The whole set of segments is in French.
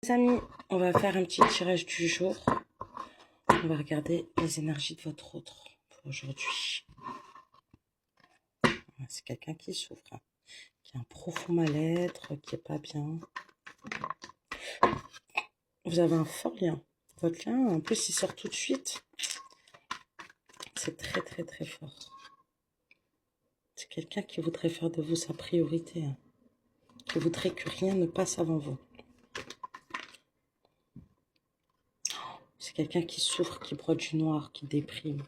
Les amis, on va faire un petit tirage du jour. On va regarder les énergies de votre autre pour aujourd'hui. C'est quelqu'un qui souffre, hein, qui a un profond mal-être, qui est pas bien. Vous avez un fort lien. Votre lien, en plus, il sort tout de suite. C'est très, très, très fort. C'est quelqu'un qui voudrait faire de vous sa priorité, hein, qui voudrait que rien ne passe avant vous. C'est quelqu'un qui souffre, qui broie du noir, qui déprime,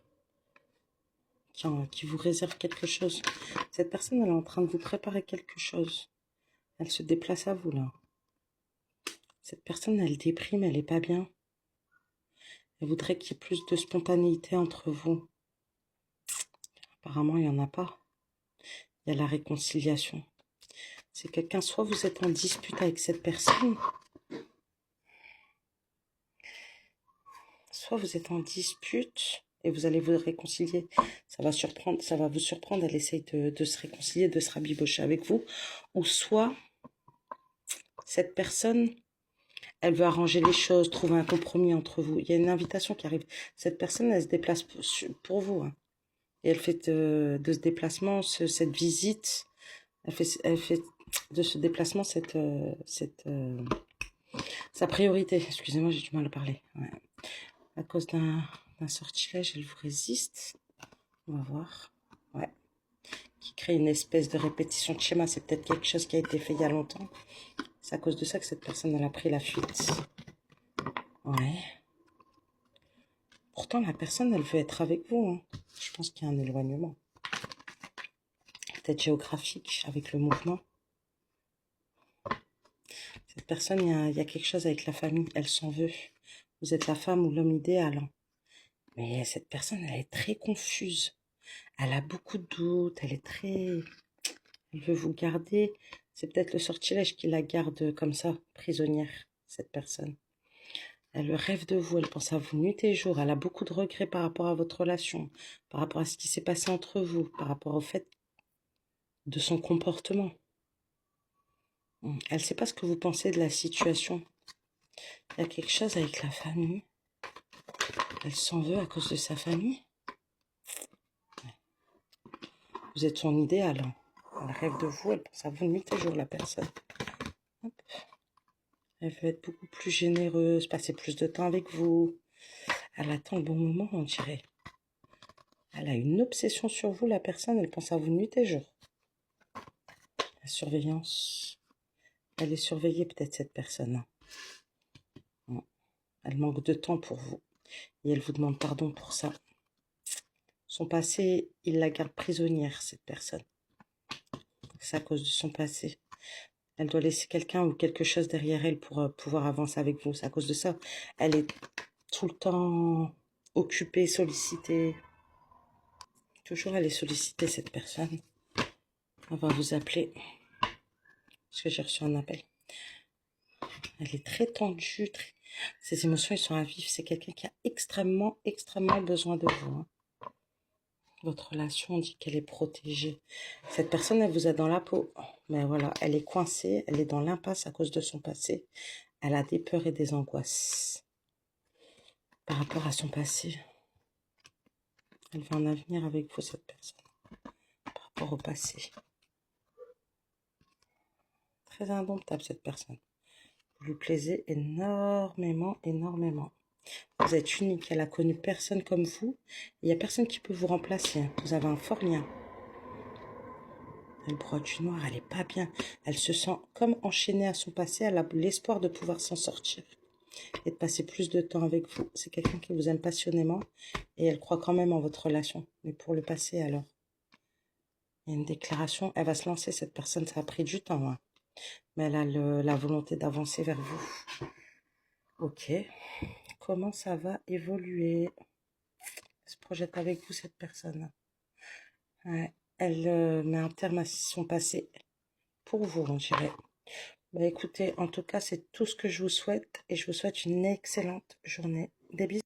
qui vous réserve quelque chose. Cette personne, elle est en train de vous préparer quelque chose. Elle se déplace à vous, là. Cette personne, elle déprime, elle est pas bien. Elle voudrait qu'il y ait plus de spontanéité entre vous. Apparemment, il n'y en a pas. Il y a la réconciliation. C'est quelqu'un, soit vous êtes en dispute avec cette personne, soit vous êtes en dispute et vous allez vous réconcilier. Ça va vous surprendre, elle essaye de se réconcilier, de se rabibocher avec vous. Ou soit, cette personne, elle veut arranger les choses, trouver un compromis entre vous. Il y a une invitation qui arrive. Cette personne, elle se déplace pour vous, hein. Et elle fait de ce déplacement, cette visite, elle fait de ce déplacement sa priorité. Excusez-moi, j'ai du mal à parler. Ouais. À cause d'un sortilège, elle vous résiste. On va voir. Ouais. Qui crée une espèce de répétition de schéma. C'est peut-être quelque chose qui a été fait il y a longtemps. C'est à cause de ça que cette personne, elle a pris la fuite. Ouais. Pourtant, la personne, elle veut être avec vous, hein. Je pense qu'il y a un éloignement. Peut-être géographique, avec le mouvement. Cette personne, il y a quelque chose avec la famille. Elle s'en veut. Vous êtes la femme ou l'homme idéal, hein. Mais cette personne, elle est très confuse. Elle a beaucoup de doutes. Elle veut vous garder. C'est peut-être le sortilège qui la garde comme ça, prisonnière, cette personne. Elle rêve de vous. Elle pense à vous nuit et jour. Elle a beaucoup de regrets par rapport à votre relation, par rapport à ce qui s'est passé entre vous, par rapport au fait de son comportement. Elle ne sait pas ce que vous pensez de la situation. Il y a quelque chose avec la famille. Elle s'en veut à cause de sa famille. Vous êtes son idéal, hein. Elle rêve de vous, elle pense à vous nuit et jour, la personne. Hop. Elle veut être beaucoup plus généreuse, passer plus de temps avec vous. Elle attend le bon moment, on dirait. Elle a une obsession sur vous, la personne, elle pense à vous nuit et jour. La surveillance. Elle est surveillée peut-être, cette personne. Elle manque de temps pour vous. Et elle vous demande pardon pour ça. Son passé, il la garde prisonnière, cette personne. C'est à cause de son passé. Elle doit laisser quelqu'un ou quelque chose derrière elle pour pouvoir avancer avec vous. C'est à cause de ça. Elle est tout le temps occupée, sollicitée. Toujours elle est sollicitée, cette personne. On va vous appeler. Parce que j'ai reçu un appel. Elle est très tendue. Ses émotions, elles sont à vif. C'est quelqu'un qui a extrêmement, extrêmement besoin de vous, hein. Votre relation dit qu'elle est protégée. Cette personne, elle vous a dans la peau. Mais voilà, elle est coincée. Elle est dans l'impasse à cause de son passé. Elle a des peurs et des angoisses par rapport à son passé. Elle veut un avenir avec vous, cette personne, par rapport au passé. Très indomptable, cette personne. Vous lui plaisez énormément, énormément. Vous êtes unique. Elle a connu personne comme vous. Il n'y a personne qui peut vous remplacer. Vous avez un fort lien. Elle broie du noir, elle n'est pas bien. Elle se sent comme enchaînée à son passé. Elle a l'espoir de pouvoir s'en sortir et de passer plus de temps avec vous. C'est quelqu'un qui vous aime passionnément et elle croit quand même en votre relation. Mais pour le passé, alors, il y a une déclaration. Elle va se lancer, cette personne. Ça a pris du temps, hein. Mais elle a la volonté d'avancer vers vous. Ok. Comment ça va évoluer? Elle se projette avec vous, cette personne. Ouais. Elle met un terme à son passé pour vous, on dirait. Bah écoutez, en tout cas, c'est tout ce que je vous souhaite et je vous souhaite une excellente journée. Des bisous.